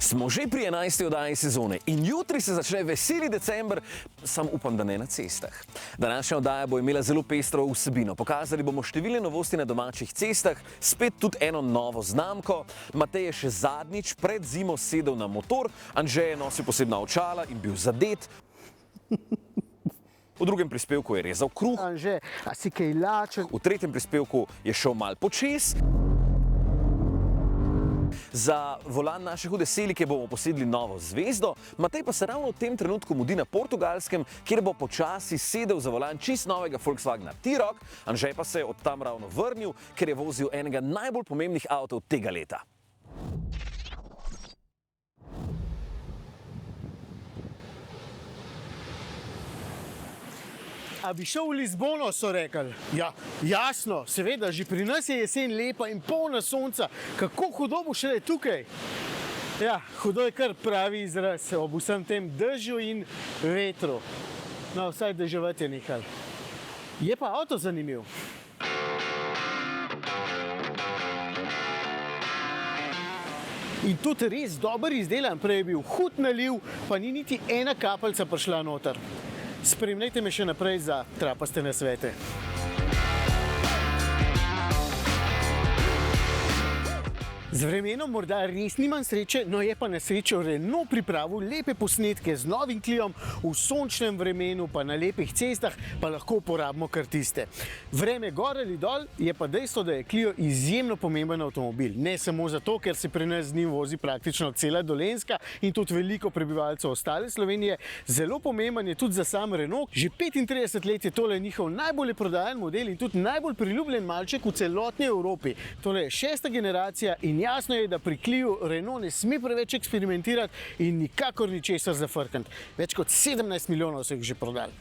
Smo že pri 11. oddaji sezone in jutri se začne veseli december, sam upam, da ne na cestah. Današnja oddaja bo imela zelo pestro vsebino. Pokazali bomo številne novosti na domačih cestah, spet tudi eno novo znamko. Matej je še zadnjič pred zimo sedel na motor, Anže je nosil posebna očala in bil zadet. V drugem prispevku je rezal kruh. Anže, a si kaj lačen? V tretjem prispevku je šel mal počez. Za volan naše hude selike bomo posedli novo zvezdo, Matej pa se ravno v tem trenutku mudi na Portugalskem, kjer bo počasi sedel za volan čist novega Volkswagena T-Roc, Anže pa se je od tam ravno vrnil, ker je vozil enega najbolj pomembnih avtov tega leta. A bi šel v Lizbono, so rekli. Ja, jasno, seveda, že pri nas je jesen lepa in polna sonca. Kako hudo bo šele tukaj? Ja, hudo je kar pravi izraz ob vsem tem dežju in vetru. No, vsaj deževati je nehal. Je pa avto zanimiv. In tudi res dober izdelan, prej je bil hud naliv, pa ni niti ena kapeljica prišla noter. Spremljajte me še naprej za trapaste nasvete. Z vremenom morda res nimam sreče, no je pa na srečo Renault pripravil lepe posnetke z novim Cliom v sončnem vremenu, pa na lepih cestah, pa lahko uporabimo kar tiste. Vreme gor ali dol, je pa dejstvo, da je Clio izjemno pomemben avtomobil. Ne samo zato, ker se pri nas z njim vozi praktično cela Dolenjska in tudi veliko prebivalcev ostale Slovenije. Zelo pomemben je tudi za sam Renault. Že 35 let je tole njihov najbolj prodajan model in tudi najbolj priljubljen malček v celotni Evropi. Tole je 6. generacija in jasno je, da pri Cliu Renault ne sme preveč eksperimentirati in nikakor ničesar zafrkniti. Več kot 17 milijonov so jih že prodali.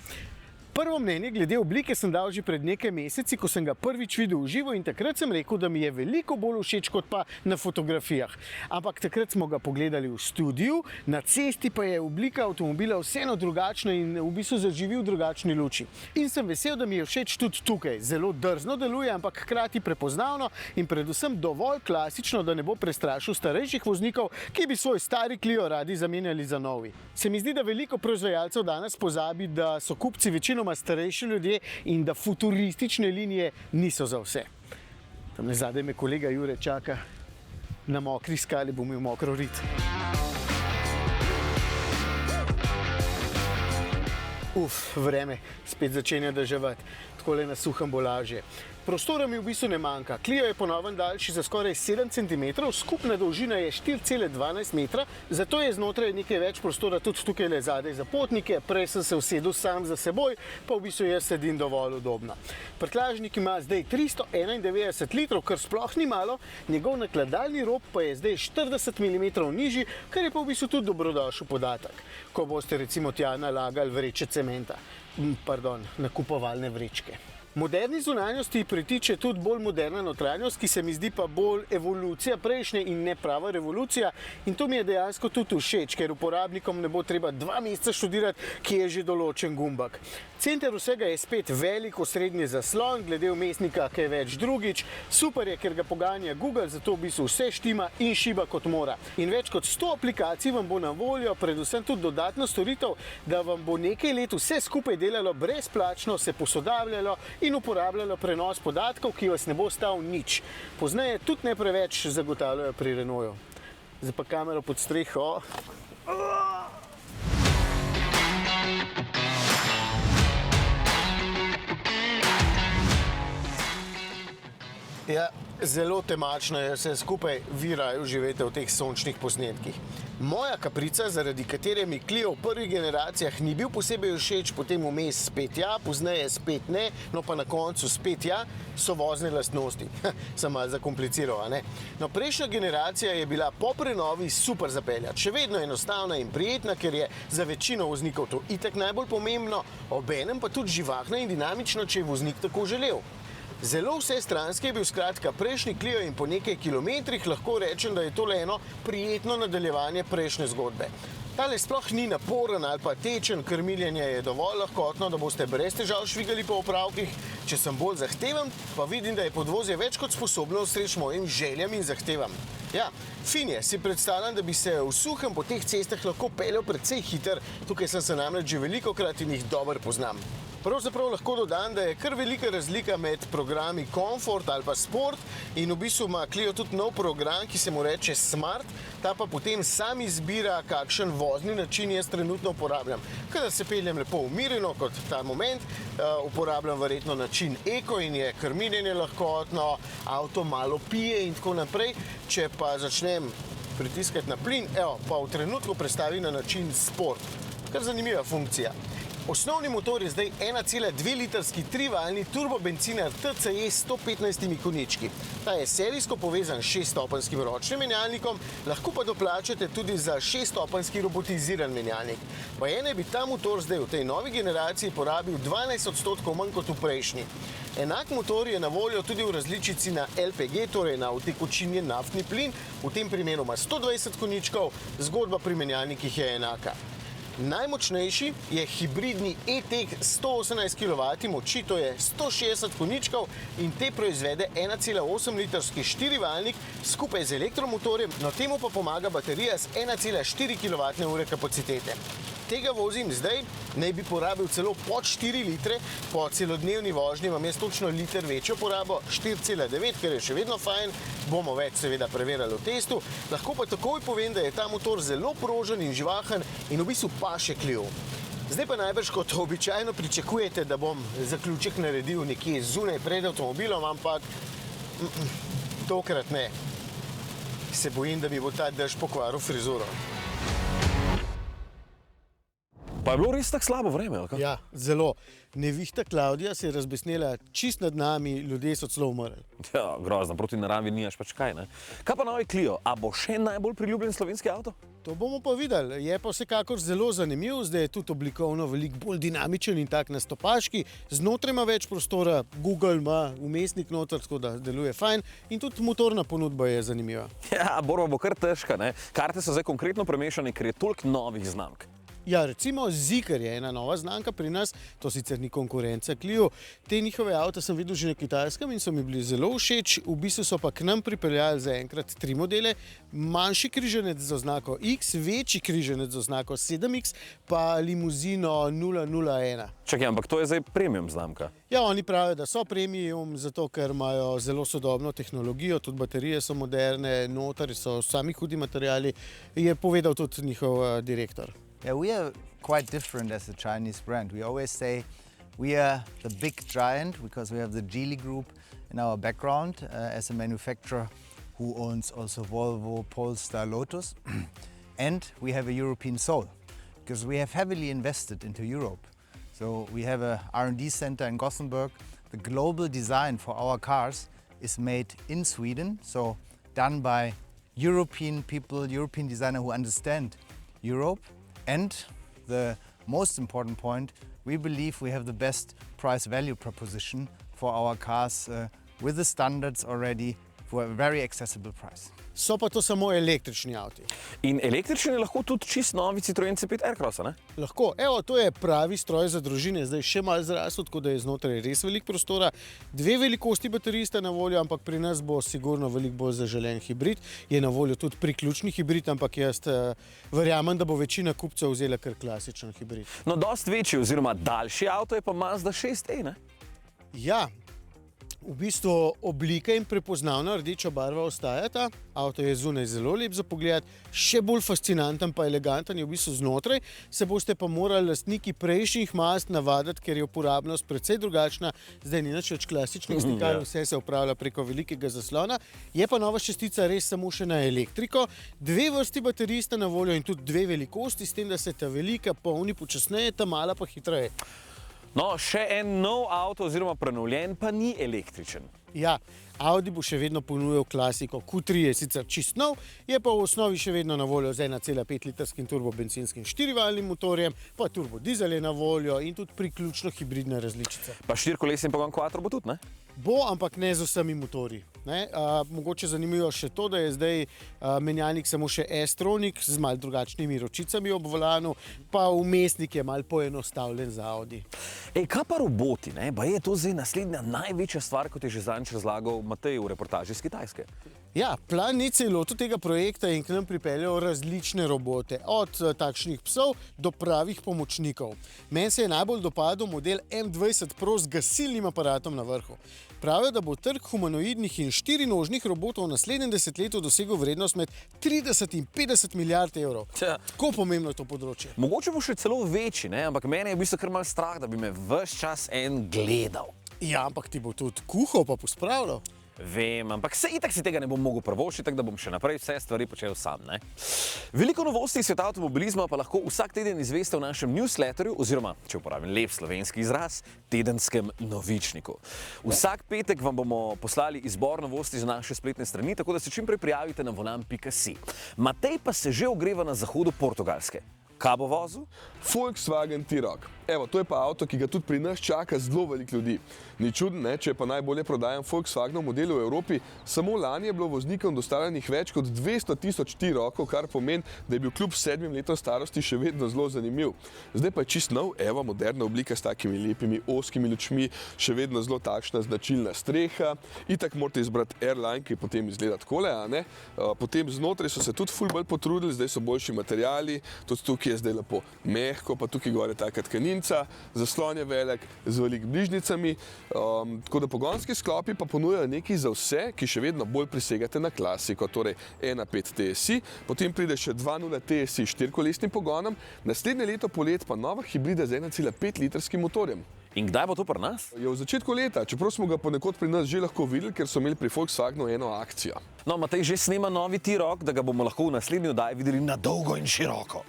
Prvo mnenje glede oblike sem dal že pred nekaj meseci, ko sem ga prvič videl v živo in takrat sem rekel, da mi je veliko bolj všeč kot pa na fotografijah. Ampak takrat smo ga pogledali v studiu, na cesti pa je oblika avtomobila vseeno drugačna in v bistvu zaživi v drugačni luči. In sem vesel, da mi je všeč tudi tukaj. Zelo drzno deluje, ampak hkrati prepoznavno in predvsem dovolj klasično, da ne bo prestrašil starejših voznikov, ki bi svoj stari Clio radi zamenjali za novi. Se mi zdi, da veliko proizvajalcev danes pozabi, da so kupci večinoma starejši ljudje in da futuristične linije niso za vse. Tamle zadaj me kolega Jure čaka, na mokri skali bo imel mokro rit. Vreme spet začenja deževati, takole na suhem bo lažje. Prostora mi v bistvu ne manjka. Clio je po novem daljši za skoraj 7 cm, skupna dolžina je 4,12 metra, zato je znotraj nekaj več prostora tudi tukaj le zadaj za potnike. Prej sem se usedel sam za seboj, pa v bistvu jaz sedim dovolj udobno. Prtljažnik ima zdaj 391 litrov, kar sploh ni malo, njegov nakladalni rob pa je zdaj 40 mm nižji, kar je pa v bistvu tudi dobrodošel podatek, ko boste recimo tja nalagali vreče cementa, nakupovalne vrečke. Moderni zunanjosti pritiče tudi bolj moderna notranjost, ki se mi zdi pa bolj evolucija prejšnje in ne prava revolucija. In to mi je dejansko tudi všeč, ker uporabnikom ne bo treba 2 meseca študirati, kje je že določen gumbak. Center vsega je spet velik osrednji zaslon, glede vmesnika, ki je več drugič. Super je, ker ga poganja Google, zato v bistvu vse štima in šiba kot mora. In več kot 100 aplikacij vam bo na voljo, predvsem tudi dodatno storitev, da vam bo nekaj let vse skupaj delalo brezplačno, se posodabljalo in uporabljalo prenos podatkov, ki vas ne bo stal nič. Pozneje tudi ne preveč zagotavljajo pri Renaultu. Zdaj pa kamero pod streho. Ja, zelo temačno je vse skupaj, vi raje uživajte v teh sončnih posnetkih. Moja kaprica, zaradi katere mi Clio v prvih generacijah ni bil posebej všeč, potem vmes spet ja, pozneje spet ne, no pa na koncu spet ja, so vozne lastnosti. Sem malo zakompliciral, a ne? No, prejšnja generacija je bila po prenovi super zapeljati, še vedno enostavna in prijetna, ker je za večino voznikov to itak najbolj pomembno, obenem pa tudi živahna in dinamična, če je voznik tako želel. Zelo vsestranski je bil skratka prejšnji Clio in po nekaj kilometrih lahko rečem, da je tole eno prijetno nadaljevanje prejšnje zgodbe. Tale sploh ni naporen ali pa tečen, krmiljenje je dovolj lahkotno, da boste brez težav švigali po opravkih, Če sem bolj zahteven, pa vidim, da je podvozje več kot sposobno ustreči mojim željam in zahtevam. Ja, fin je, si predstavljam, da bi se v suhem po teh cestah lahko peljal precej hiter, tukaj sem se namreč že velikokrat in jih dobro poznam. Pravzaprav lahko dodam, da je kar velika razlika med programi Comfort ali pa Sport in v bistvu ima Clio tudi nov program, ki se mu reče Smart, ta pa potem sam izbira, kakšen vozni način jaz trenutno uporabljam. Kadar se peljem lepo umirjeno, kot ta moment, uporabljam verjetno način Eko in je krmiljenje lahkotno, avto malo pije in tako naprej. Če pa začnem pritiskati na plin, evo, pa v trenutku prestavi na način Sport. Kar zanimiva funkcija. Osnovni motor je zdaj 1,2 litrski trivaljni turbobencinar TCE s 115 konjički. Ta je serijsko povezan s 6-stopenjskim ročnim menjalnikom, lahko pa doplačate tudi za 6-stopenjski robotiziran menjalnik. Baje bi ta motor zdaj v tej novi generaciji porabil 12% manj kot v prejšnji. Enak motor je na voljo tudi v različici na LPG, torej na utekočinjen naftni plin, v tem primeru ima 120 konjičkov, zgodba pri menjalnikih je enaka. Najmočnejši je hibridni E-Tech 118 kW moči, to je 160 konjičkov in te proizvede 1,8 litrski štirivaljnik skupaj z elektromotorjem, no temu pa pomaga baterija z 1,4 kWh kapacitete. Tega vozim zdaj, naj bi porabil celo pod 4 litre, po celodnevni vožnji imam jaz točno liter večjo porabo, 4,9, ker je še vedno fajn, bomo več seveda preverjali v testu, lahko pa takoj povem, da je ta motor zelo prožen in živahen in v bistvu paše Clio. Zdaj pa najbrž kot običajno pričakujete, da bom zaključek naredil nekje zunaj pred avtomobilom, ampak tokrat ne. Se bojim, da mi bo ta dež pokvaril frizuro. Pa je bilo res tako slabo vreme, ali kaj? Ja, zelo. Nevihta Klavdija se je razbesnela čist nad nami, ljudje so celo umrli. Ja, grozno, proti naravi nimaš pač kaj, ne? Kaj pa novi Clio? A bo še najbolj priljubljen slovenski avto? To bomo pa videli. Je pa vsekakor zelo zanimiv, zdaj je tudi oblikovno veliko bolj dinamičen in tak nastopaški. Znotraj ima več prostora, Google ima vmesnik noter, tako da deluje fajn in tudi motorna ponudba je zanimiva. Ja, borba bo kar težka, ne? Karte so zdaj konkretno premešane, ker je toliko novih znamk. Ja, recimo Zeekr je ena nova znamka pri nas, to sicer ni konkurenca Clio. Te njihove avte sem videl že na Kitajskem in so mi bili zelo všeč. V bistvu so pa k nam pripeljali zaenkrat 3 modele. Manjši križanec z oznako X, večji križanec z oznako 7X, pa limuzino 001. Čakaj, ampak to je zdaj premium znamka. Ja, oni pravijo, da so premium, zato ker imajo zelo sodobno tehnologijo, tudi baterije so moderne, noter so sami hudi materiali, je povedal tudi njihov direktor. Yeah, we are quite different as a Chinese brand. We always say we are the big giant because we have the Geely Group in our background as a manufacturer who owns also Volvo, Polestar, Lotus. And we have a European soul because we have heavily invested into Europe. So we have a R&D center in Gothenburg. The global design for our cars is made in Sweden, so done by European people, European designers who understand Europe. And the most important point, we believe we have the best price-value proposition for our cars with the standards already for a very accessible price. So pa to samo električni avti. In električni je lahko tudi čist novi Citroen C5 Aircross, ne? Lahko. Evo, to je pravi stroj za družine, zdaj še malo zrasel, tako da je znotraj res veliko prostora. 2 velikosti baterij sta na voljo, ampak pri nas bo sigurno veliko bolj zaželen hibrid. Je na voljo tudi priključni hibrid, ampak jaz verjamem, da bo večina kupcev vzela kar klasičen hibrid. No, dost večji oziroma daljši avto je pa Mazda 6e, ne? Ja. V bistvu oblika in prepoznavna rdeča barva ostajata. Avto je zunaj zelo lep za pogled, še bolj fascinanten pa eleganten je v bistvu znotraj. Se boste pa morali lastniki prejšnjih Mazd navaditi, ker je uporabnost precej drugačna. Zdaj ni nič več klasičnih stikal, vse se upravlja preko velikega zaslona. Je pa nova šestica res samo še na elektriko. 2 vrsti baterij sta na voljo in tudi 2 velikosti, s tem, da se ta velika polni počasneje, ta mala pa hitreje. No, še en nov avto oziroma prenovljen pa ni električen. Ja, Audi bo še vedno ponujal klasiko. Q3 je sicer čist nov, je pa v osnovi še vedno na voljo z 1,5 litrskim turbobencinskim štirivaljnim motorjem, pa turbodizel je na voljo in tudi priključno hibridna različica. Pa 4-kolesni pogon quattro bo tudi, ne? Bo, ampak ne z vsemi motorji. Mogoče zanimivo še to, da je zdaj menjalnik samo še S-tronic z malo drugačnimi ročicami ob volanu, pa vmesnik je malo poenostavljen za Audi. Kaj pa roboti? Pa je to zdaj naslednja največja stvar, kot je že zadnjič razlagal Matej v reportaži iz Kitajske. Ja, Planet se je lotil tega projekta in k nam pripeljal različne robote, od takšnih psov do pravih pomočnikov. Meni se je najbolj dopadel model M20 Pro z gasilnim aparatom na vrhu. Pravijo, da bo trg humanoidnih in štirinožnih robotov v naslednjem desetletju dosegel vrednost med 30 in 50 milijard evrov. Tako pomembno je to področje. Mogoče bo še celo večji, ampak mene je v bistvu kar malo strah, da bi me ves čas en gledal. Ja, ampak ti bo tudi kuhal pa pospravljal. Vem, ampak itak si tega ne bom mogel privoščiti, tako da bom še naprej vse stvari počel sam. Veliko novosti iz sveta avtomobilizma pa lahko vsak teden izveste v našem newsletterju, oziroma, če uporabim lep slovenski izraz, tedenskem novičniku. Vsak petek vam bomo poslali izbor novosti z naše spletne strani, tako da se čim prej prijavite na volan.si. Matej pa se že ogreva na zahodu Portugalske. Kaj bo vozil? Volkswagen T-Roc. Evo, to je pa avto, ki ga tudi pri nas čaka zelo veliko ljudi. Ni čuden, če je pa najbolje prodajan Volkswagenov model v Evropi. Samo lani je bilo voznikom dostavljenih več kot 200.000 T-Rocov, kar pomeni, da je bil kljub 7 letom starosti še vedno zelo zanimiv. Zdaj pa je čist nov, evo, moderna oblika s takimi lepimi oskimi lučmi, še vedno zelo takšna značilna streha. Itak morate izbrati Airline, ki potem izgleda takole, Potem znotraj so se tudi ful bolj potrudili, zdaj so boljši materiali, tudi tukaj je zdaj lepo mehko, pa tukaj gor je taka tkaninca, zaslon je velik, z veliko bližnjicami, tako da pogonski sklopi pa ponujajo nekaj za vse, ki še vedno bolj prisegate na klasiko, torej 1.5 TSI, potem pride še 2.0 TSI s 4-kolesnim pogonom, naslednje leto polet pa nova hibrida z 1,5 litrskim motorjem. In kdaj bo to pri nas? Je v začetku leta, čeprav smo ga ponekod pri nas že lahko videli, ker so imeli pri Volkswagenu eno akcijo. No, Matej že snema novi T-Roc, da ga bomo lahko v naslednji oddaji videli na dolgo in široko.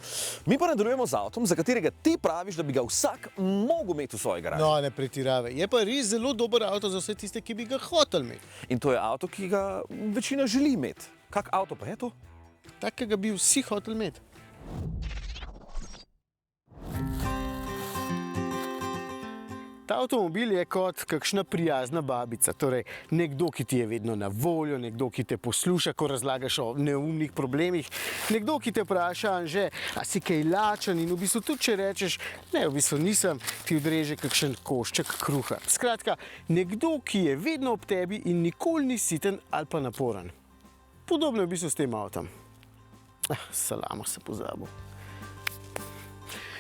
Mi pa nadaljujemo z avtom, za katerega ti praviš, da bi ga vsak mogel imeti v svoji garaži. No, ne pretiravaj. Je pa res zelo dober avto za vse tiste, ki bi ga hoteli imeti. In to je avto, ki ga večina želi imeti. Kak avto pa je to? Takega bi vsi hoteli imeti. Ta avtomobil je kot kakšna prijazna babica, torej nekdo, ki ti je vedno na voljo, nekdo, ki te posluša, ko razlagaš o neumnih problemih, nekdo, ki te vpraša, Anže, a si kaj lačen, in v bistvu tudi, če rečeš, ne, v bistvu nisem, ti odreže kakšen košček kruha. Skratka, nekdo, ki je vedno ob tebi in nikoli ni siten ali pa naporen. Podobno je v bistvu s tem avtom. Salamo se pozabil.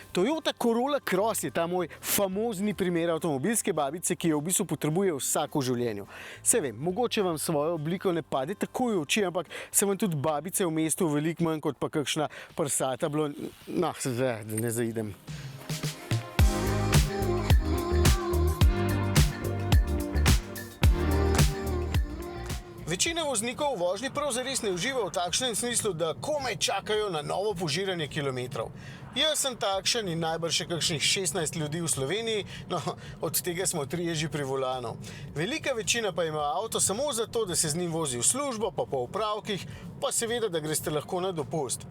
Toyota Corolla Cross je ta moj famozni primer avtomobilske babice, ki jo v bistvu potrebuje vsako v življenju. Se vem, mogoče vam svojo obliko ne pade takoj v oči, ampak se vam tudi babice v mestu veliko manj kot pa kakšna prsata bilo. No, da ne zaidem. Večina voznikov v vožnji prav zares ne uživa v takšnem smislu, da komaj čakajo na novo požiranje kilometrov. Jaz sem takšen in najbrž še kakšnih 16 ljudi v Sloveniji, no, od tega smo 3 že pri volanu. Velika večina pa ima avto samo zato, da se z njim vozi v službo, pa po opravkih, pa seveda, da greste lahko na dopust.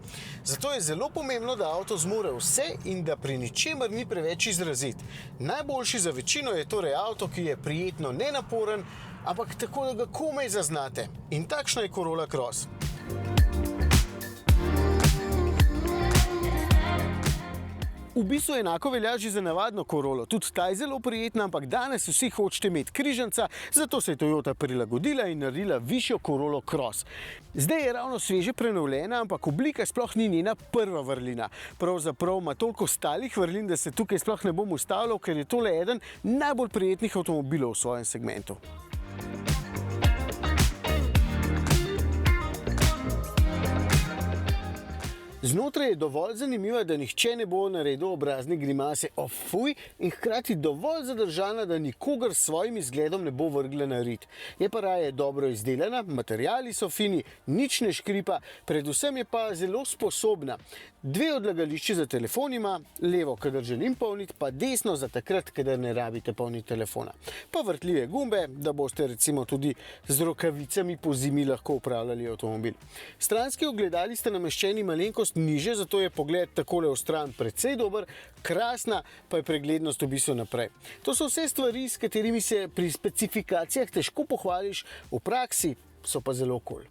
Zato je zelo pomembno, da avto zmore vse in da pri ničemer ni preveč izrazit. Najboljši za večino je torej avto, ki je prijetno nenaporen, ampak tako, da ga komaj zaznate. In takšna je Corolla Cross. V bistvu enako velja že za navadno Corollo. Tudi ta je zelo prijetna, ampak danes vsi hočete imeti križanca, zato se je Toyota prilagodila in naredila višjo Corollo Cross. Zdaj je ravno sveže prenovljena, ampak oblika sploh ni njena prva vrlina. Pravzaprav ima toliko ostalih vrlin, da se tukaj sploh ne bom ustavljal, ker je tole eden najbolj prijetnih avtomobilov v svojem segmentu. Znotraj je dovolj zanimiva, da nihče ne bo naredil obrazne grimase fuj, in hkrati dovolj zadržana, da nikogar s svojim izgledom ne bo vrgla na rit. Je pa raje dobro izdelana, materiali so fini, nič ne škripa, predvsem je pa zelo sposobna. 2 odlagališči za telefon ima, levo, kadar želim polniti, pa desno za takrat, kadar ne rabite polniti telefona. Pa vrtljive gumbe, da boste recimo tudi z rokavicami po zimi lahko upravljali avtomobil. Stranski ogledali sta nameščeni malenkost niže, zato je pogled takole v stran precej dober, krasna pa je preglednost v bistvu naprej. To so vse stvari, s katerimi se pri specifikacijah težko pohvališ, v praksi so pa zelo kul.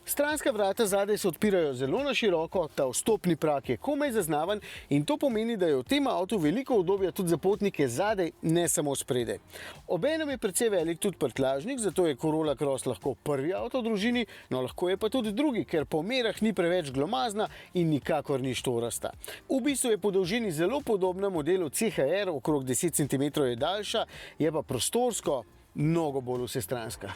Stranska vrata zadaj se odpirajo zelo na široko, ta vstopni prak je komaj zaznaven in to pomeni, da je v tem avtu veliko udobja tudi za potnike zadaj, ne samo spredaj. Obenem je precej velik tudi prtljažnik, zato je Corolla Cross lahko prvi avto v družini, no lahko je pa tudi drugi, ker po merah ni preveč glomazna in nikakor ni štorasta. V bistvu je po dolžini zelo podobna modelu CHR, okrog 10 cm je daljša, je pa prostorsko mnogo bolj vsestranska.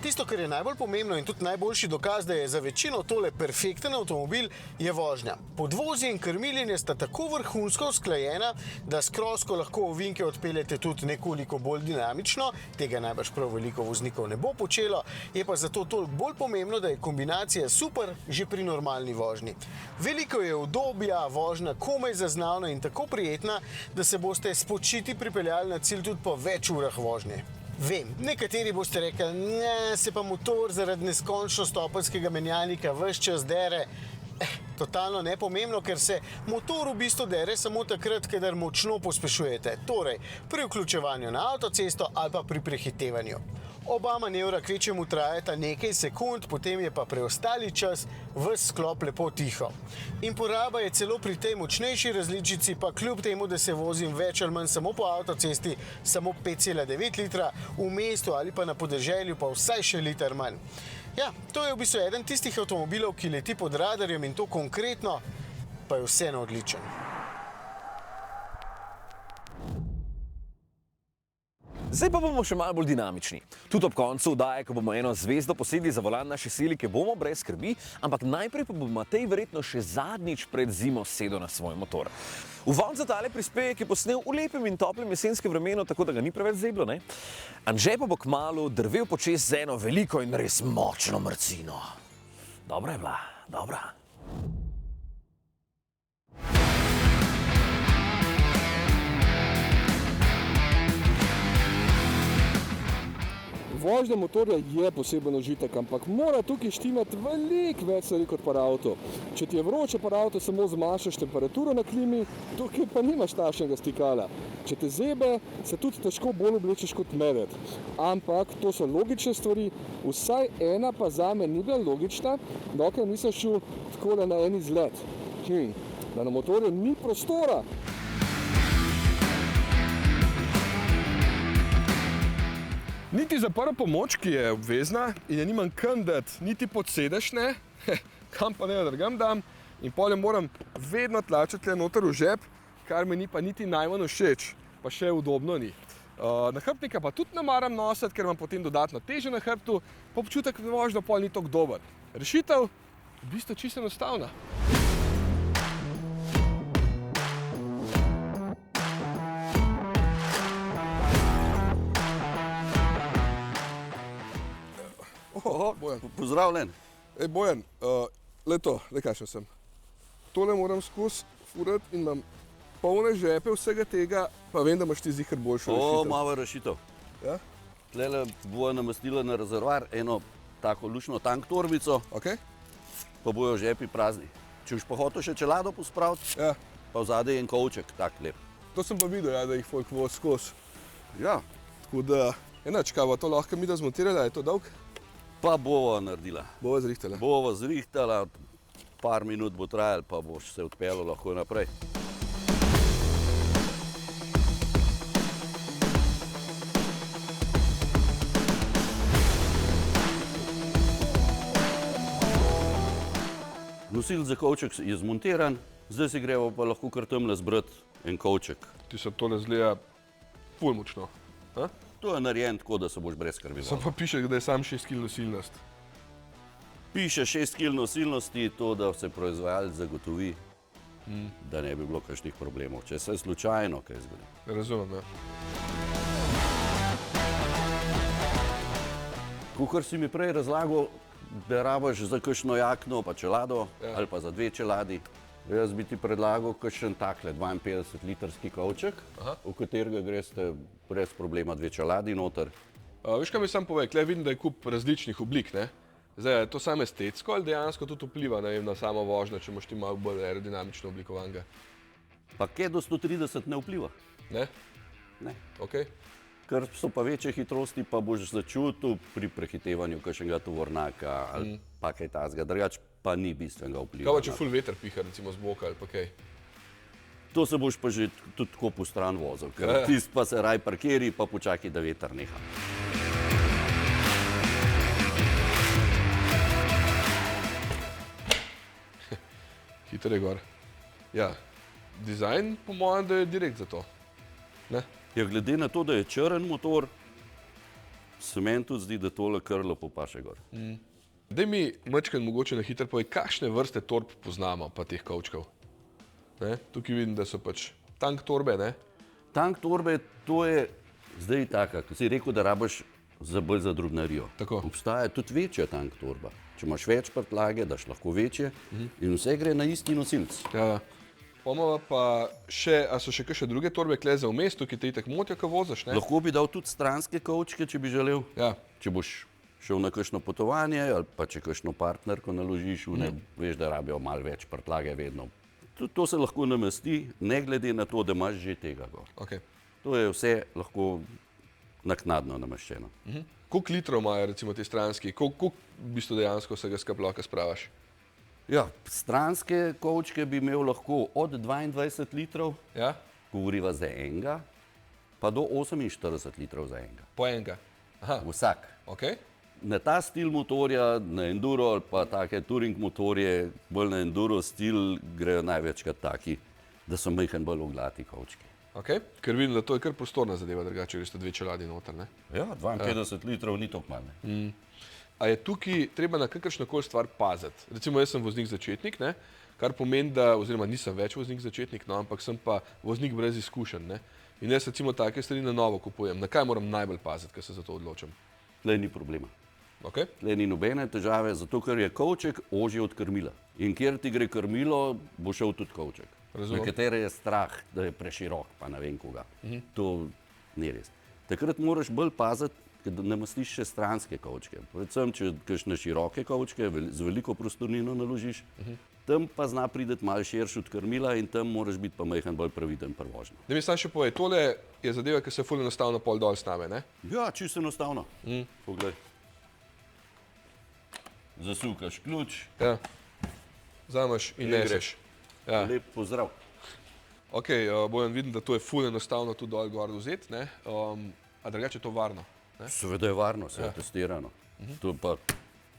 Tisto, kar je najbolj pomembno in tudi najboljši dokaz, da je za večino tole perfekten avtomobil, je vožnja. Podvozje in krmiljenje sta tako vrhunsko usklajena, da s crossko lahko ovinke odpeljete tudi nekoliko bolj dinamično, tega najbrž prav veliko voznikov ne bo počelo, je pa zato toliko bolj pomembno, da je kombinacija super že pri normalni vožnji. Veliko je udobja, vožnja komaj zaznavna in tako prijetna, da se boste spočiti pripeljali na cilj tudi po več urah vožnje. Vem, nekateri boste rekli, ne, se pa motor zaradi neskončno stopenjskega menjalnika ves čas dere. Totalno nepomembno, ker se motor v bistvu dere samo takrat, kadar močno pospešujete. Torej, pri vključevanju na avtocesto ali pa pri prehitevanju. Oba manevra kvečjemu trajata nekaj sekund, potem je pa preostali čas ves sklop lepo tiho. In poraba je celo pri tej močnejši različici, pa kljub temu, da se vozim več ali manj samo po avtocesti, samo 5,9 litra, v mestu ali pa na podeželju pa vsaj še liter manj. Ja, to je v bistvu eden tistih avtomobilov, ki leti pod radarjem in to konkretno pa je vseeno odličen. Zdaj pa bomo še malo bolj dinamični. Tudi ob koncu oddaje, ko bomo eno zvezdo posedli za volan naše silike, bomo brez skrbi, ampak najprej pa bo Matej verjetno še zadnjič pred zimo sedel na svoj motor. Uvod za tale prispevek je posnel v lepem in toplem jesenskem vremenu, tako da ga ni preveč zeblo, ne? Anže pa bo kmalu drvel počez z eno veliko in res močno mrcino. Dobra je bila, dobra. Vožnja motorja je poseben užitek, ampak mora tukaj štimati veliko več stvari kot par avto. Če ti je vroče par avto, samo zmanjšaš temperaturo na klimi, tukaj pa nimaš takšnega stikala. Če te zebe, se tudi težko bolj oblečeš kot medved. Ampak to so logične stvari, vsaj ena pa zame ni bila logična, dokler nisem šel takole na en izlet. Da na motorju ni prostora. Niti za prvo pomoč, ki je obvezna in je nimam kam dati, niti pod sedež ne, kam pa ne drugam dam in potem moram vedno tlačati noter v žep, kar mi ni pa niti najmanj všeč, pa še udobno ni. Nahrbtnika pa tudi ne maram nositi, ker imam potem dodatno težo na hrbtu, pa občutek, da vožnja pol ni tako dober. Rešitev v bistvu čisto enostavna. Bojan. Pozdravljen. Ej, Bojan, leto, kakšen sem. Tole moram skozi furati in imam polne žepe vsega tega, pa vem, da imaš ti zihar boljšo rešitev. Malo rešitev. Ja? Tlele bojo namestila na rezervoar eno tako lučno tank torbico, Okay? pa bojo žepi prazni. Če boš pa hotel še čelado pospraviti, Ja. pa vzadej en kovček, tak lep. To sem pa videl, ja, da jih folk vozi skozi. Ja, Tako da, enač, kaj bo to lahko mi da zmontirala, je to dolg? pa bova naredila. Bova zrihtala. Bova zrihtala, par minut bo trajalo, pa boš se odpeljal lahko naprej. Nosilec za kovček je zmontiran, zdaj si gremo pa lahko kar tamle zbrati en kovček. Ti se tole zgleda ful močno. Ha? To je narejen tako, da se boš brez skrbi Sam vozil. pa piše, da je sam 6 kg nosilnost. Piše 6 kg nosilnosti, to, da se proizvajalec zagotovi, da ne bi bilo kakšnih problemov, če se slučajno kaj zgodi. Razumem, ja. Kakor si mi prej razlagal, da rabaš za kakšno jakno pa čelado, Ja. ali pa za 2 čeladi, jaz bi ti predlagal kakšen takle 52 litrski kovček, Aha. v katerega greste brez problema 2 čeladi noter Veš, kaj mi sam povej, tukaj vidim, da je kup različnih oblik, ne? Zdaj, je to samo estetsko ali dejansko tudi vpliva, ne vem, na samo vožnjo, če imaš ti malo bolj aerodinamično oblikovanega? Pa kaj do 130 ne vpliva. Ne? Ne. Ok. Ker so pa večje hitrosti, pa boš začutil pri prehitevanju kakšnega tovornjaka ali pa kaj takega, drugače pa ni bistvenega vpliva. Kaj pa če ful veter piha, recimo z boka ali pa kaj? To se boš pa že tudi tako po stran vozil, ker tisti pa se raj parkiri pa počakaj, da veter neha. Hitro je gor. Ja, dizajn po mojem, da je direkt za to. Ne? Ja, glede na to, da je črn motor, se meni tudi zdi, da tole kar lepo paše gor. Daj mi majčkeno mogoče na hitro povej, kakšne vrste torb poznamo pa teh kovčkov? Ne? Tukaj vidim, da so pač tank torbe, ne? Tank torbe, to je zdaj taka, ko si rekel, da rabiš bolj za drobnarijo. Tako. Obstaja tudi večja tank torba. Če imaš več prtljage, daš lahko večje in vse gre na isti nosilc. Ja. Pomava pa še, a so še kakšne druge torbe kle za vmes, tukaj te itak motijo, ko voziš, ne? Lahko bi dal tudi stranske kovčke, če bi želel. Ja. Če boš šel na kakšno potovanje ali pa če kakšno partnerko naložiš, veš, da rabijo malo več prtljage vedno. Tudi to se lahko namesti, ne glede na to, da imaš že tega gor. Okay. To je vse lahko naknadno nameščeno. Koliko litrov imajo recimo te stranski? Koliko v bistvu dejansko vsega skupaj lahko spravaš? Ja, stranske kovčke bi imel lahko od 22 litrov, Ja? govoriva za enega, pa do 48 litrov za enega. Po enega? Aha, Vsak. ok. Na ta stil motorja, na enduro ali pa take touring motorje, bolj na enduro stil grejo največkrat taki, da so majhen bolj oglati kovčki. Ok, ker vidim, da to je kar prostorna zadeva, drugače res sta dve čeladi noter, ne? Ja, 52 litrov ni toliko manj. A je tukaj treba na kakršnokoli stvar paziti? Recimo, jaz sem voznik začetnik, ne? Kar pomeni, da, oziroma nisem več voznik začetnik, no, ampak sem pa voznik brez izkušenj, ne? In jaz recimo take stvari na novo kupujem. Na kaj moram najbolj paziti, ko se za to odločam? Tlej ni problema. Ok? Tlej ni nobene težave, zato ker je kovček ožji od krmila. In kjer ti gre krmilo, bo šel tudi kovček. Razumem. Nekatere je strah, da je preširok, pa ne vem koga. To ni res. Takrat moraš bolj paziti, da namestiš še stranske kovčke. Predvsem, če kakšne široke kovčke z veliko prostornino naložiš, tam pa zna prideti malo širši od krmila in tam moraš biti pa majhen bolj previden pri vožnji. Da mi sam še povej, tole je zadeva, ki se ful enostavno pol dol sname, ne? Ja, čisto enostavno. Poglej. Zasukaš ključ, Ja. Vzameš in neseš. Ja. lep pozdrav. Ok, Bojan, vidim, da to je ful enostavno tudi dol gor vzeti, ne? A drugače je to varno? Seveda je varno, se je testirano.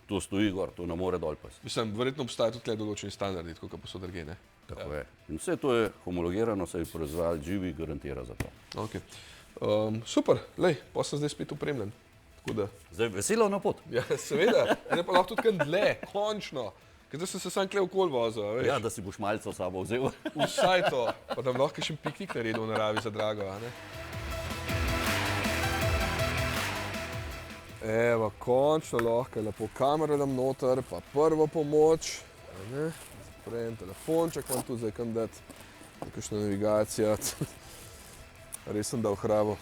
To stoji gor, to ne more dol pas. Mislim, verjetno obstajajo tudi tukaj določeni standardi, tako kot pa so drugje, ne? Tako je. In vse to je homologirano, se je proizvajalec Živi garantira za to. Ok. Super, lej, pa sem zdaj spet opremljen. Tako da, Zdaj veselo na pot. ja, seveda, zdaj pa lahko tudi kam dlje, končno. Ker zdaj sem se sam kle okoli vozil, a veš. Ja, da si boš malce v sabo vzel. Vsaj to, pa da bom lahko še piknik naredil v naravi za drago, a ne? Evo, končno lahko lepo kamero dam noter, pa prvo pomoč, a ne? Zaprem telefonček, imam tu zdaj kam dati, kakšna navigacija. Res sem dal hrabo.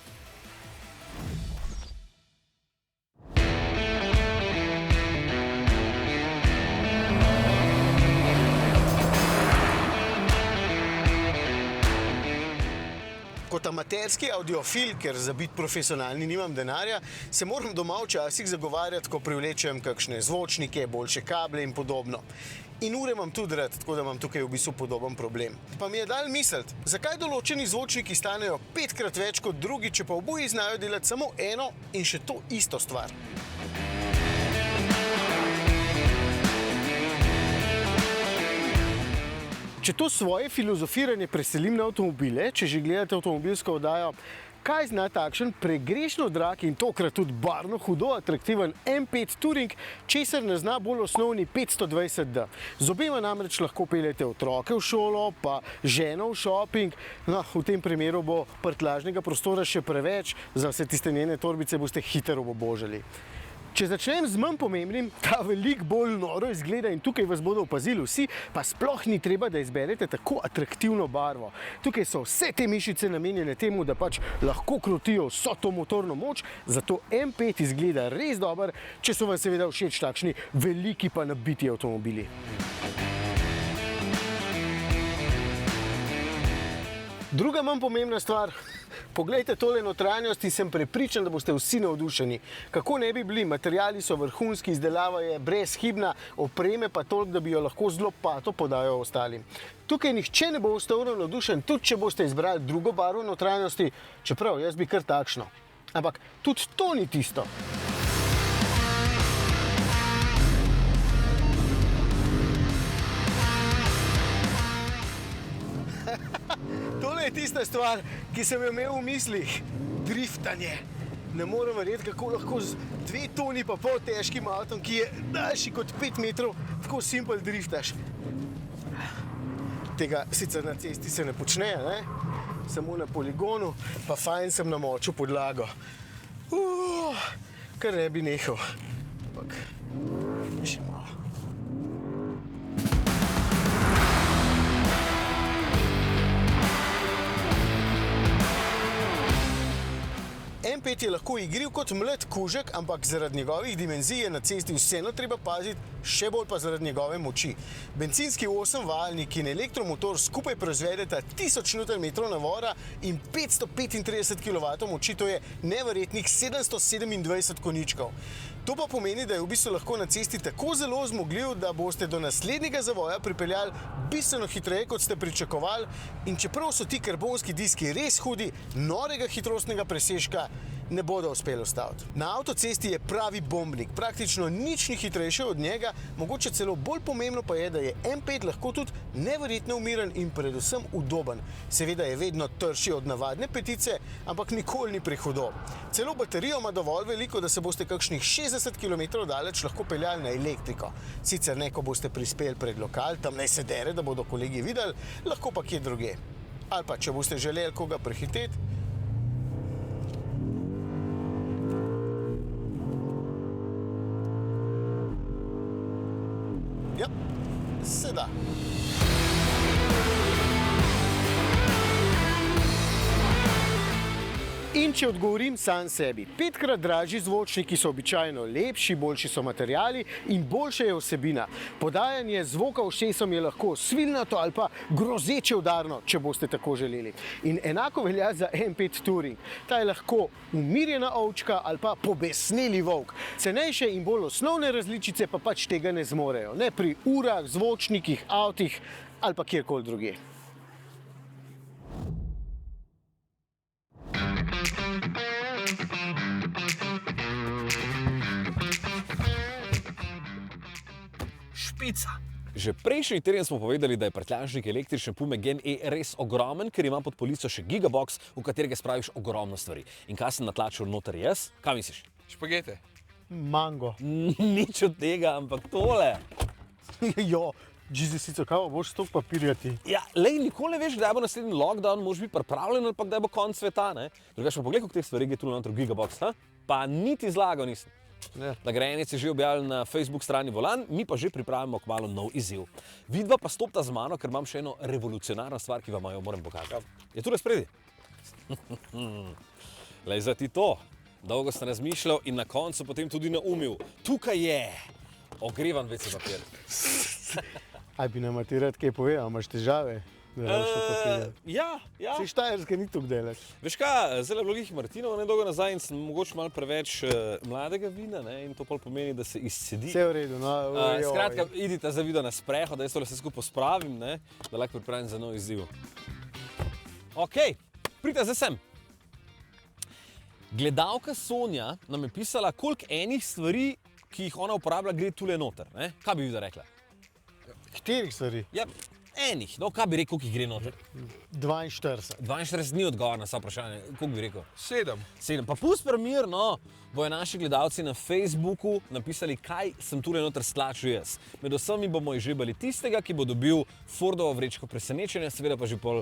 Kot amaterski audiofil, ker za biti profesionalni nimam denarja, se moram doma včasih zagovarjati, ko privlečem kakšne zvočnike, boljše kable in podobno. In ure imam tudi rad, tako da imam tukaj v bistvu podoben problem. Pa mi je dal misliti, zakaj določeni zvočniki stanejo 5-krat več kot drugi, če pa oboji znajo delati samo eno in še to isto stvar. Če to svoje filozofiranje preselim na avtomobile, če že gledate avtomobilsko oddajo, kaj zna takšen pregrešno drag in tokrat tudi barno hudo atraktiven M5 Touring, česar ne zna bolj osnovni 520D. Z obema namreč lahko peljete otroke v šolo, pa ženo v šoping. No, v tem primeru bo prtljažnega prostora še preveč, za vse tiste njene torbice boste hitro obobožali. Če začnem z manj pomembnim, ta veliko bolj noro izgleda in tukaj vas bodo opazili vsi, pa sploh ni treba, da izberete tako atraktivno barvo. Tukaj so vse te mišice namenjene temu, da pač lahko krotijo vso to motorno moč, zato M5 izgleda res dober, če so vam seveda všeč takšni veliki pa nabiti avtomobili. Druga manj pomembna stvar, poglejte tole notranjost in sem prepričan, da boste vsi navdušeni. Kako ne bi bili, materiali so vrhunski, izdelava je brezhibna, opreme pa toliko, da bi jo lahko zelo pato podajal ostalim. Tukaj nihče ne bo ostal navdušen, tudi če boste izbrali drugo barvo notranjosti, čeprav jaz bi kar takšno. Ampak tudi to ni tisto. Tole je tista stvar, ki sem jo imel v mislih. Driftanje. Ne morem verjeti, kako lahko z 2,5 toni težkim avtom, ki je daljši kot 5 metrov, tako simpel driftaš. Tega sicer na cesti se ne počne, ne? Samo na poligonu, pa fajn sem namočil podlago. Kar ne bi nehal. Ampak, še malo. M5 je lahko igriv kot mlad kužek, ampak zaradi njegovih dimenzij je na cesti vseeno treba paziti, še bolj pa zaradi njegove moči. Bencinski 8-valjnik in elektromotor skupaj proizvedeta 1000 Nm navora in 535 kW moči, to je neverjetnih 727 konjičkov. To pa pomeni, da je v bistvu lahko na cesti tako zelo zmogljiv, da boste do naslednjega zavoja pripeljali bistveno hitreje, kot ste pričakovali, in čeprav so ti karbonski diski res hudi, norega hitrostnega presežka ne bodo uspeli ustaviti. Na avtocesti je pravi bombnik, praktično nič ni hitrejše od njega, mogoče celo bolj pomembno pa je, da je M5 lahko tudi neverjetno umiren in predvsem udoben. Seveda je vedno trši od navadne petice, ampak nikoli ni prehudo. Celo baterijo ima dovolj veliko, da se boste kakšnih 60 km daleč lahko peljali na elektriko. Sicer ne, ko boste prispeli pred lokal, tam naj se dere, da bodo kolegi videli, lahko pa kje druge. Ali pa, če boste želeli koga prehiteti, ja, se da. In če odgovorim sam sebi, 5-krat dražji zvočniki so običajno lepši, boljši so materiali in boljša je vsebina. Podajanje zvoka ušesom je lahko svilnato ali pa grozeče udarno, če boste tako želeli. In enako velja za M5 Touring. Ta je lahko umirjena ovčka ali pa pobesneli volk. Cenejše in bolj osnovne različice pa pač tega ne zmorejo. Ne pri urah, zvočnikih, avtih ali pa kjerkoli drugje. Špica. Že prejšnji teden smo povedali, da je prtljažnik električne Pume Gen E res ogromen, ker ima pod polico še gigabox, v katerega spraviš ogromno stvari. In kaj sem natlačil noter jaz? Kaj misliš? Špagete. Mango. Nič od tega, ampak tole. Jo, Džizi, sicer kaj boš s to papirjati? Ja, lej, nikoli ne veš, kdaj bo naslednji lockdown, moraš biti pripravljen ali pa kdaj bo konc sveta, ne? Drugače pa poglej, koliko teh stvari je tu noter v gigabox, ha? Pa niti zlagal nisem. Nagrajenec je že objavil na Facebook strani Volan, mi pa že pripravimo kmalu nov izziv. Vidva pa stopta z mano, ker imam še eno revolucionarno stvar, ki vam jo moram pokazati. Je tule spredi? Lej, za ti to. Dolgo sem razmišljal in na koncu potem tudi naumil. Tukaj je ogrevan WC papir. Aj bi nam ti rad kaj povedal, imaš težave? Ja. Si Štajerske ni tukaj delaš. Veš kaj, zelo blagih Martinov nedolgo nazaj in sem mogoče malo preveč mladega vina, ne, in to pol pomeni, da se izcedi. Vse v redu, no. Skratka, idite za video na sprehod, da jaz tole vse skupaj pospravim, ne, da lahko pripravim za nov izziv. Okej, pridite zdaj sem. Gledalka Sonja nam je pisala, koliko enih stvari, ki jih ona uporablja, gre tule noter, ne? Kaj bi vi da rekla? Katerih stvari? Ja, enih, no, kaj bi rekel, koliko jih gre noter? 42. 42 ni odgovor na vsa vprašanje, koliko bi rekel? 7. 7. Pa pust primir, no, bojo naši gledalci na Facebooku napisali, kaj sem tule noter stlačil jaz. Med vsemi bomo izžrebali tistega, ki bo dobil Fordovo vrečko presenečenja, seveda pa že pol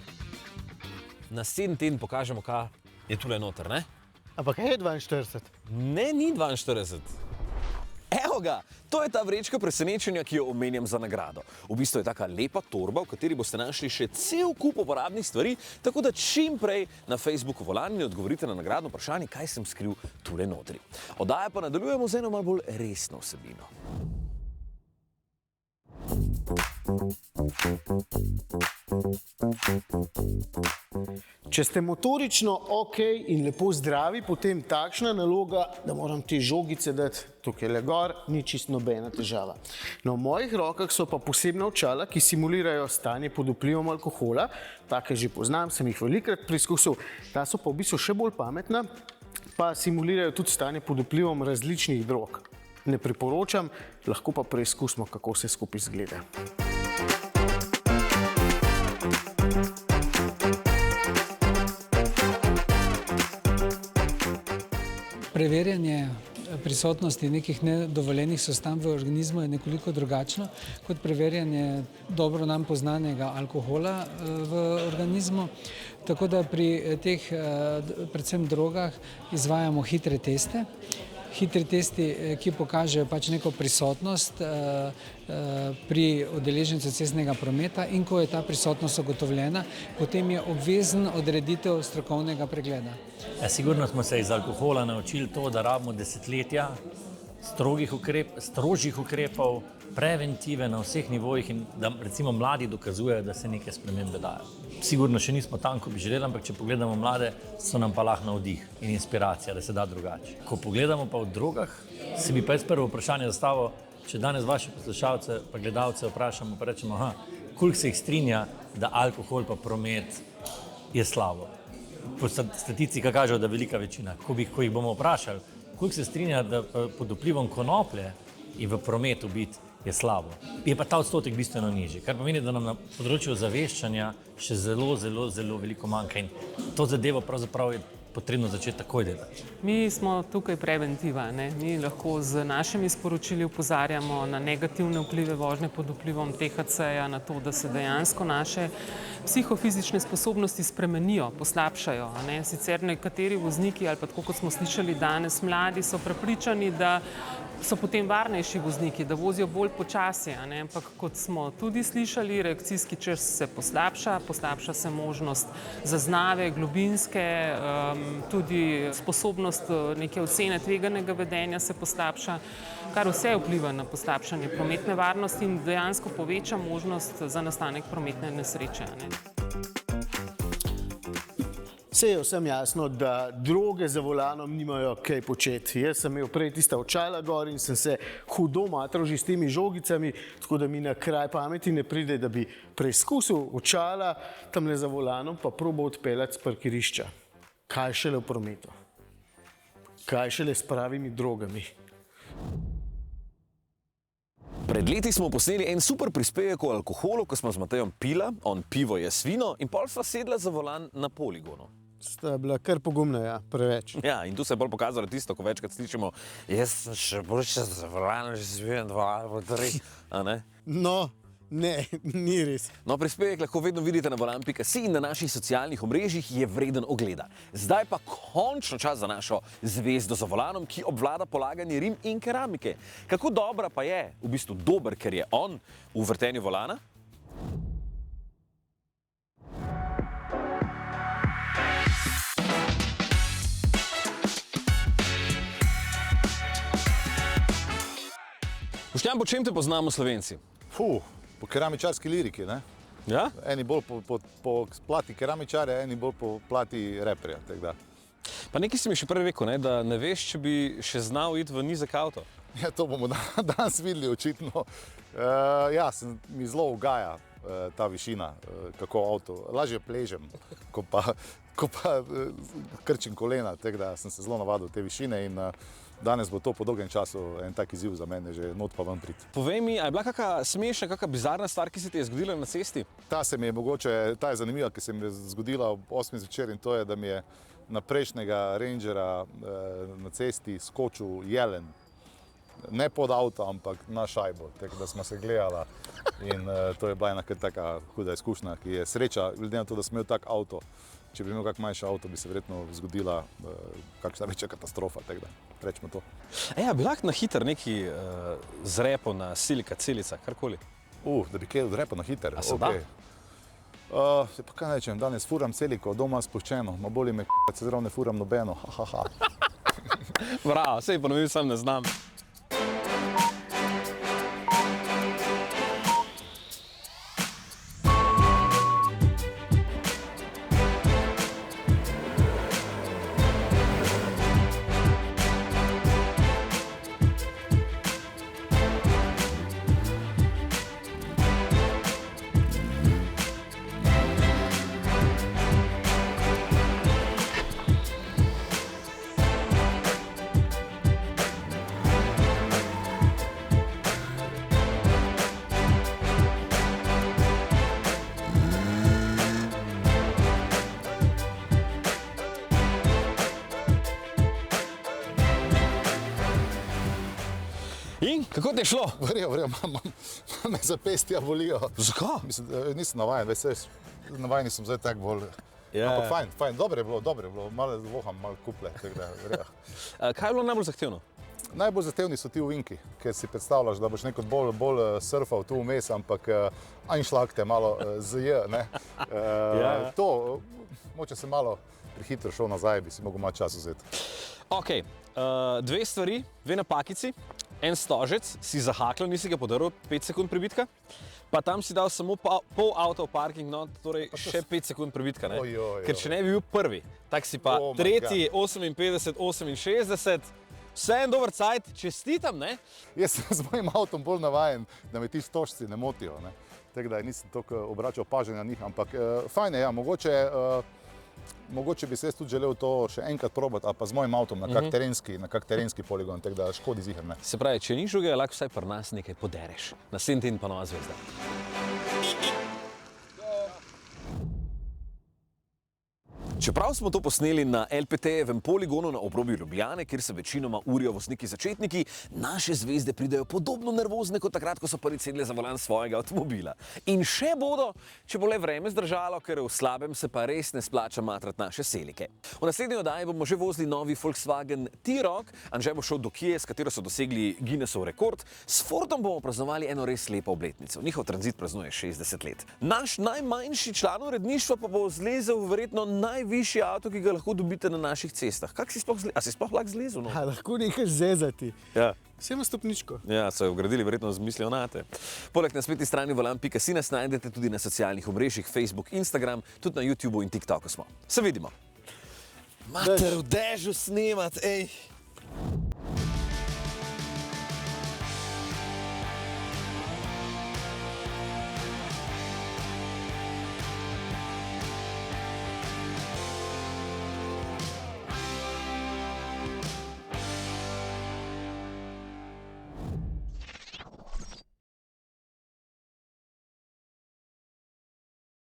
naslednji teden pokažemo, kaj je tule noter, ne? Ampak je 42. Ne, ni 42. Evo ga, to je ta vrečka presenečenja, ki jo omenjam za nagrado. V bistvu je taka lepa torba, v kateri boste našli še cel kup uporabnih stvari, tako da čim prej na Facebooku Volan mi odgovorite na nagradno vprašanje, kaj sem skril tule notri. Oddaja pa nadaljujemo z eno malo bolj resno vsebino. Če ste motorično ok in lepo zdravi, potem takšna naloga, da moram te žogice dati tukaj le gor, ni čisto nobena težava. No, v mojih rokah so pa posebna očala, ki simulirajo stanje pod vplivom alkohola. Take že poznam, sem jih velikokrat preizkusil. Ta so pa v bistvu še bolj pametna, pa simulirajo tudi stanje pod vplivom različnih drog. Ne priporočam, lahko pa preizkusimo, kako vse skupaj izgleda. Preverjanje prisotnosti nekih nedovoljenih sestavin v organizmu je nekoliko drugačno kot preverjanje dobro nam poznanega alkohola v organizmu. Tako da pri teh predvsem drogah izvajamo hitre teste. Hitri testi, ki pokažejo pač neko prisotnost pri udeležencu cestnega prometa in ko je ta prisotnost ugotovljena, potem je obvezen odreditev strokovnega pregleda. Sigurno smo se iz alkohola naučili to, da rabimo desetletja strožjih ukrepov, preventive na vseh nivojih in da recimo mladi dokazujejo, da se neke spremembe dajo. Sigurno še nismo tam, ko bi želeli, ampak če pogledamo mlade, so nam pa lahko navdih in inspiracija, da se da drugače. Ko pogledamo pa v drogah, si bi pa jaz prvo vprašanje zastavil, če danes vaše poslušalce pa gledalce vprašamo, pa rečemo, koliko se jih strinja, da alkohol pa promet je slabo. Po statistika kažejo, da velika večina. Ko jih bomo vprašali, koliko se strinja, da pod vplivom konoplje in v prometu biti je slabo. Je pa ta odstotek bistveno nižji, kar pomeni, da nam na področju ozaveščanja še zelo veliko manjka in to zadevo pravzaprav je potrebno začeti takoj delati. Mi smo tukaj preventiva, ne? Mi lahko z našimi sporočili opozarjamo na negativne vplive vožnje pod vplivom THC-ja, na to, da se dejansko naše psihofizične sposobnosti spremenijo, poslabšajo. Ne? Sicer nekateri vozniki, ali pa tako kot smo slišali danes, mladi so prepričani, da so potem varnejši vozniki, da vozijo bolj počasi, ampak kot smo tudi slišali, reakcijski čas se poslabša se možnost zaznave, globinske, tudi sposobnost neke ocene tveganega vedenja se poslabša, kar vse vpliva na poslabšanje prometne varnosti in dejansko poveča možnost za nastanek prometne nesreče. Vse je vsem jasno, da droge za volanom nimajo kaj početi. Jaz sem imel prej tista očala gor in sem se hudo matral že s temi žogicami, tako da mi na kraj pameti ne pride, da bi preizkusil očala tamle za volanom, pa probal odpeljati s parkirišča. Kaj šele v prometu? Kaj šele s pravimi drogami? Pred leti smo posneli en super prispevek o alkoholu, ko smo z Matejom pila, on pivo, jaz vino in pol sva sedla za volan na poligonu. Sta bila kar pogumna, ja, preveč. Ja, in tu se je bolj pokazalo tisto, ko večkrat slišimo, jaz sem še boljše za volan, že zvijem 2 ali 3, a ne? No, ne, ni res. No, prispevek lahko vedno vidite na volan.si in na naših socialnih omrežjih je vreden ogleda. Zdaj pa končno čas za našo zvezdo za volanom, ki obvlada polaganje rim in keramike. Kako dobra pa je, v bistvu dober, ker je on v vrtenju volana? Boštjan, po čem te poznamo Slovenci? Po keramičarski liriki, ne? Ja? Eni bolj po plati keramičarja, eni bolj po plati reperja, tako da. Pa nekaj si mi še prej rekel, ne, da ne veš, če bi še znal iti v nizek avto. Ja, to bomo danes videli očitno. Ja, mi zelo ugaja ta višina, kako avto. Lažje pležem, ko pa krčim kolena, tako da sem se zelo navadil te višine in danes bo to po dolgem času en tak izziv za mene, že not pa ven priti. Povej mi, a je bila kakšna smešna, kakšna bizarna stvar, ki se ti je zgodila na cesti? Ta je zanimiva, ki se mi je zgodila ob 8 zvečer in to je, da mi je na prejšnjega Rangera na cesti skočil jelen. Ne pod avto, ampak na šajbo, tako da smo se gledala in to je bila ena taka huda izkušnja, ki je sreča, glede na to, da sem imel tak avto, če bi imel kak manjši avto, bi se verjetno zgodila kakšna večja katastrofa, tako da rečemo to. Ja, bi lahko na hiter neki zrepo na silika, celica, karkoli. Da bi kaj odrepal na hiter. A se da? Pa kaj nečem, danes furam celiko, doma spuščeno, ma boli me se zrav ne furam nobeno, Bravo, sej ponovil sam ne znam. In kako ti je šlo? Verjel, me zapestja bolijo. Zakaj? Mislim, nisem navajen, navajen sem zdaj tako bolj. Ampak fajn, dobro je bilo, malo voham, malo kuple, tako da verjel. Kaj je bilo najbolj zahtevno? Najbolj zahtevni so ti ovinki, ker si predstavljaš, da boš nekot bolj surfal tu vmes, ampak einšlagte malo z ne. To, moče se malo prehitro šel nazaj, bi si mogel malo čas vzeti. Ok, dve stvari, dve napakici. En stožec si zahakljal, nisi ga podaril 5 sekund prebitka, pa tam si dal samo pol avta v parking, no, torej še 5 sekund prebitka, ne? Ker če ne bi bil prvi, tak si pa tretji, 58, 68, vse en dober cajt, čestitam, ne? Jaz sem z mojim avtom bolj navajen, da me ti stožci ne motijo, ne? Tako da nisem toliko obračal pažnje na njih, ampak fajn je, ja, mogoče bi se jaz tudi želel to še enkrat probati, ali pa z mojim avtom na kak terenski poligon, tako da škodi ziher, ne. Se pravi, če ni žuge, lahko vsaj pri nas nekaj podereš. Naslednji teden pa Nova zvezda. Čeprav smo to posneli na LPT-jevem poligonu na obrobju Ljubljane, kjer se večinoma urijo vozniki začetniki, naše zvezde pridejo podobno nervozne kot takrat, ko so prvič sedle za volan svojega avtomobila. In še bodo, če bo le vreme zdržalo, ker v slabem se pa res ne splača matrati naše selike. V naslednji oddaji bomo že vozili novi Volkswagen T-Roc, Anže bo šel do Kie, s katero so dosegli Guinnessov rekord, s Fordom bomo praznovali eno res lepo obletnico. Njihov tranzit praznuje 60 let. Naš najmanjši član uredništva pa bo zlezel verjetno najvišji avto, ki ga lahko dobite na naših cestah. A si sploh lahko zlezel? No? Lahko nekaj zezati. Ja. Vse ima stopničko. Ja, so jo vgradili verjetno z mislijo nate. Poleg na spletni strani volan.si nas najdete tudi na socialnih omrežjih Facebook, Instagram, tudi na YouTubeu in TikToku smo. Se vidimo. Mater, v dežju snemat, ej!